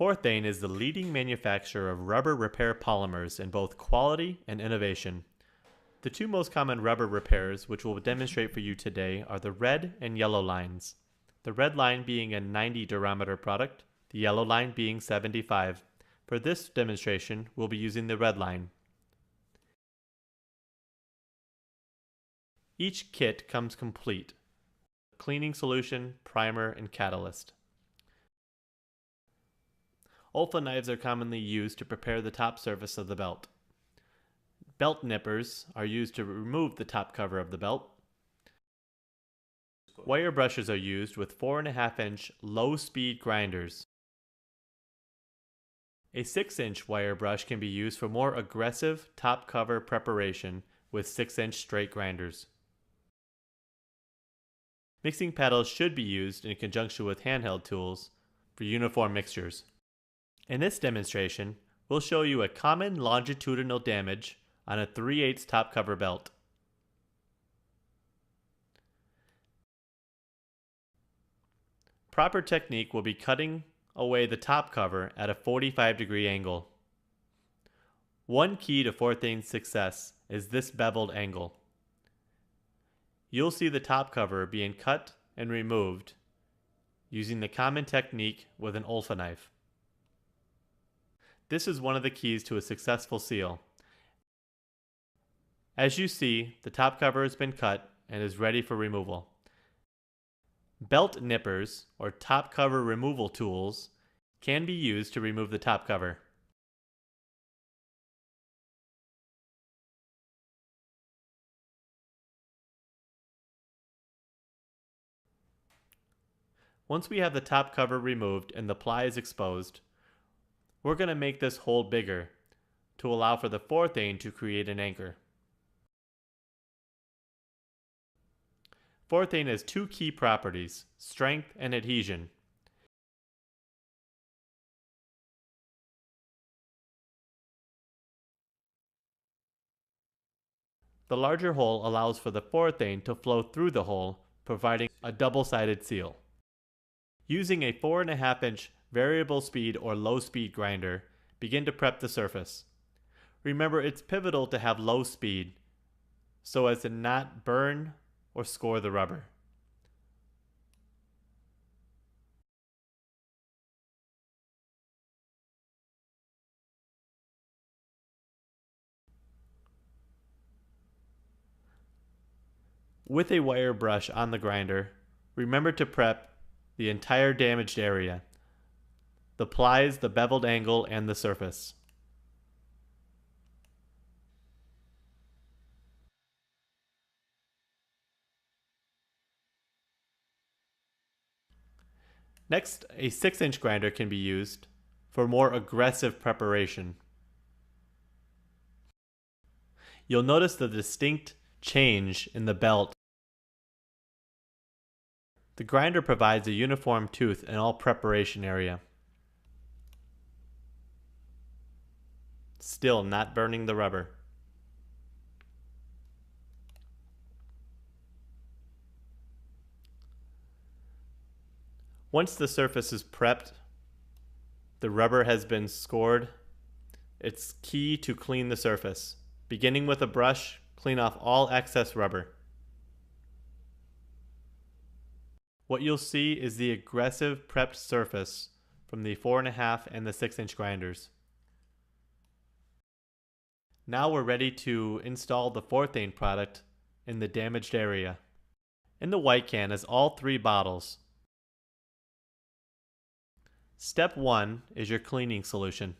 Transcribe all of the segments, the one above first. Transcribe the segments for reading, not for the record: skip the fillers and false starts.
Fourthane is the leading manufacturer of rubber repair polymers in both quality and innovation. The two most common rubber repairs which we'll demonstrate for you today are the red and yellow lines. The red line being a 90 durometer product, the yellow line being 75. For this demonstration, we'll be using the red line. Each kit comes complete: cleaning solution, primer, and catalyst. Olfa knives are commonly used to prepare the top surface of the belt. Belt nippers are used to remove the top cover of the belt. Wire brushes are used with 4.5-inch low-speed grinders. A 6-inch wire brush can be used for more aggressive top cover preparation with 6-inch straight grinders. Mixing paddles should be used in conjunction with handheld tools for uniform mixtures. In this demonstration, we'll show you a common longitudinal damage on a 3/8 top cover belt. Proper technique will be cutting away the top cover at a 45-degree angle. One key to Fourthane's success is this beveled angle. You'll see the top cover being cut and removed using the common technique with an Olfa knife. This is one of the keys to a successful seal. As you see, the top cover has been cut and is ready for removal. Belt nippers, or top cover removal tools, can be used to remove the top cover. Once we have the top cover removed and the plies exposed, we're going to make this hole bigger to allow for the Fourthane to create an anchor. Fourthane has two key properties: strength and adhesion. The larger hole allows for the Fourthane to flow through the hole, providing a double-sided seal. Using a 4.5-inch variable speed or low speed grinder, begin to prep the surface. Remember, it's pivotal to have low speed so as to not burn or score the rubber. With a wire brush on the grinder, remember to prep the entire damaged area: the plies, the beveled angle, and the surface. Next, a 6-inch grinder can be used for more aggressive preparation. You'll notice the distinct change in the belt. The grinder provides a uniform tooth in all preparation area. Still not burning the rubber. Once the surface is prepped, the rubber has been scored, it's key to clean the surface. Beginning with a brush, clean off all excess rubber. What you'll see is the aggressive prepped surface from the 4.5 and the 6-inch grinders. Now we're ready to install the Fourthane product in the damaged area. In the white can is all 3 bottles. Step 1 is your cleaning solution.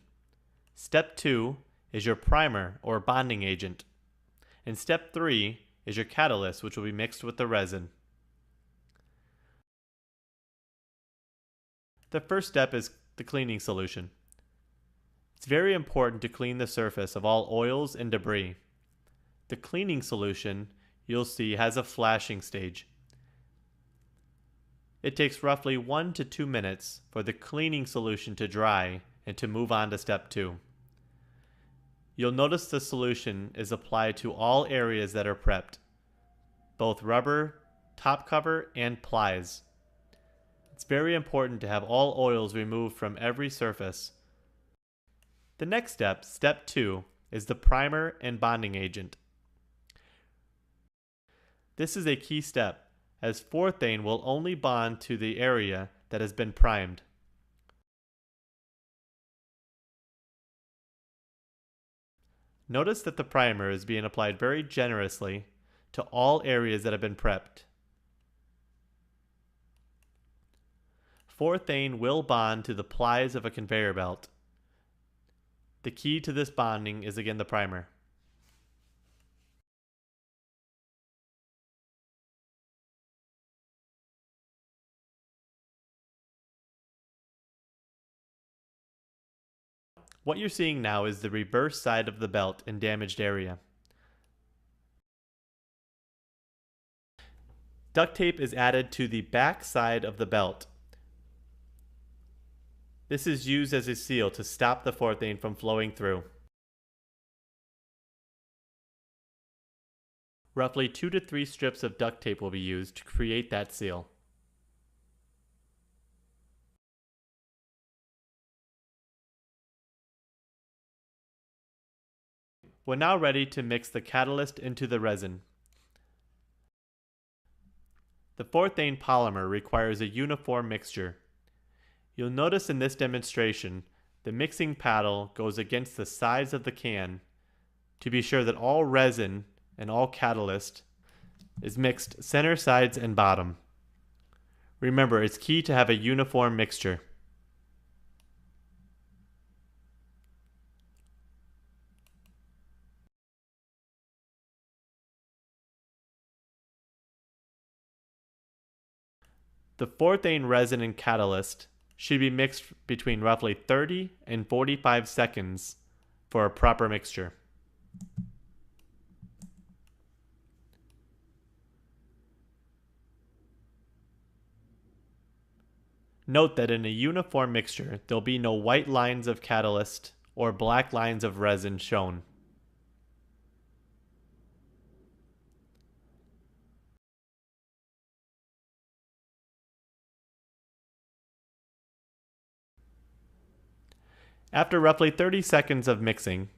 Step 2 is your primer or bonding agent. And step 3 is your catalyst, which will be mixed with the resin. The first step is the cleaning solution. It's very important to clean the surface of all oils and debris. The cleaning solution, you'll see, has a flashing stage. It takes roughly 1 to 2 minutes for the cleaning solution to dry and to move on to step 2. You'll notice the solution is applied to all areas that are prepped, both rubber, top cover, and plies. It's very important to have all oils removed from every surface. The next step, step 2, is the primer and bonding agent. This is a key step, as Fourthane will only bond to the area that has been primed. Notice that the primer is being applied very generously to all areas that have been prepped. Fourthane will bond to the plies of a conveyor belt. The key to this bonding is again the primer. What you're seeing now is the reverse side of the belt in damaged area. Duct tape is added to the back side of the belt. This is used as a seal to stop the Fourthane from flowing through. Roughly 2 to 3 strips of duct tape will be used to create that seal. We're now ready to mix the catalyst into the resin. The Fourthane polymer requires a uniform mixture. You'll notice in this demonstration, the mixing paddle goes against the sides of the can to be sure that all resin and all catalyst is mixed center, sides, and bottom. Remember, it's key to have a uniform mixture. The Fourthane resin and catalyst should be mixed between roughly 30 and 45 seconds for a proper mixture. Note that in a uniform mixture, there'll be no white lines of catalyst or black lines of resin shown. After roughly 30 seconds of mixing,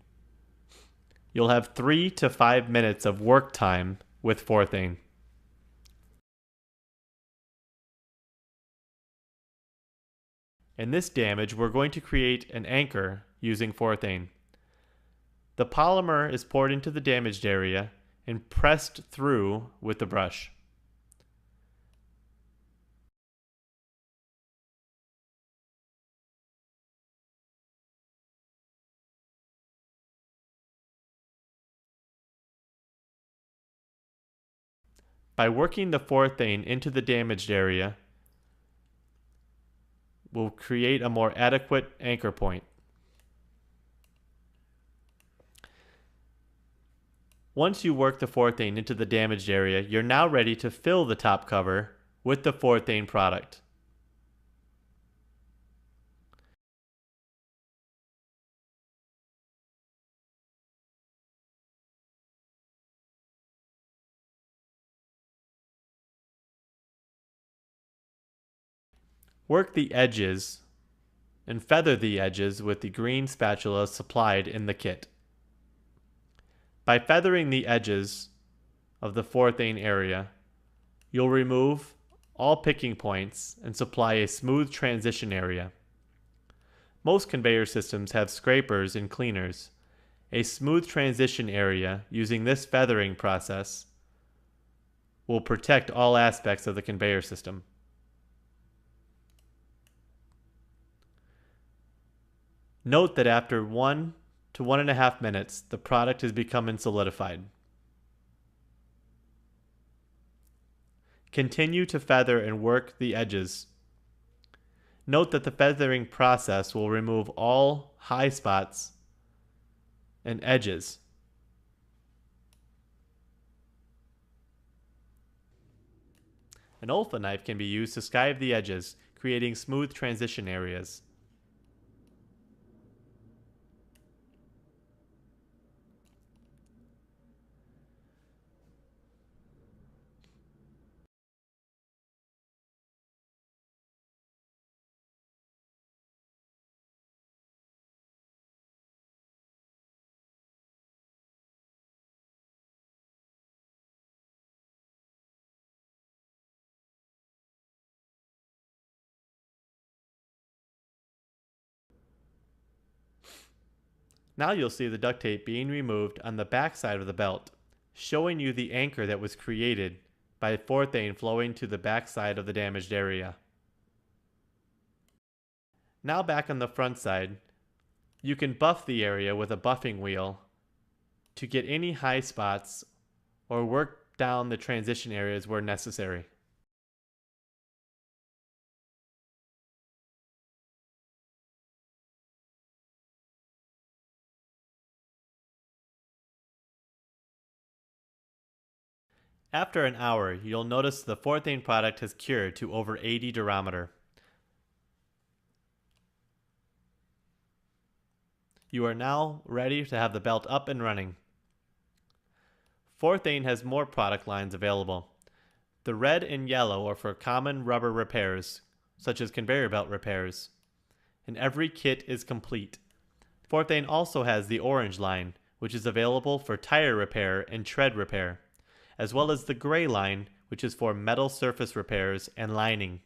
you'll have 3 to 5 minutes of work time with Fourthane. In this damage, we're going to create an anchor using Fourthane. The polymer is poured into the damaged area and pressed through with the brush. By working the Fourthane into the damaged area, we'll create a more adequate anchor point. Once you work the Fourthane into the damaged area, you're now ready to fill the top cover with the Fourthane product. Work the edges and feather the edges with the green spatula supplied in the kit. By feathering the edges of the Fourthane area, you'll remove all picking points and supply a smooth transition area. Most conveyor systems have scrapers and cleaners. A smooth transition area using this feathering process will protect all aspects of the conveyor system. Note that after 1 to 1.5 minutes, the product has become solidified. Continue to feather and work the edges. Note that the feathering process will remove all high spots and edges. An Olfa knife can be used to skive the edges, creating smooth transition areas. Now you'll see the duct tape being removed on the back side of the belt, showing you the anchor that was created by Fourthane flowing to the back side of the damaged area. Now back on the front side, you can buff the area with a buffing wheel to get any high spots or work down the transition areas where necessary. After an hour, you'll notice the Fourthane product has cured to over 80 durometer. You are now ready to have the belt up and running. Fourthane has more product lines available. The red and yellow are for common rubber repairs, such as conveyor belt repairs, and every kit is complete. Fourthane also has the orange line, which is available for tire repair and tread repair, as well as the gray line, which is for metal surface repairs and lining.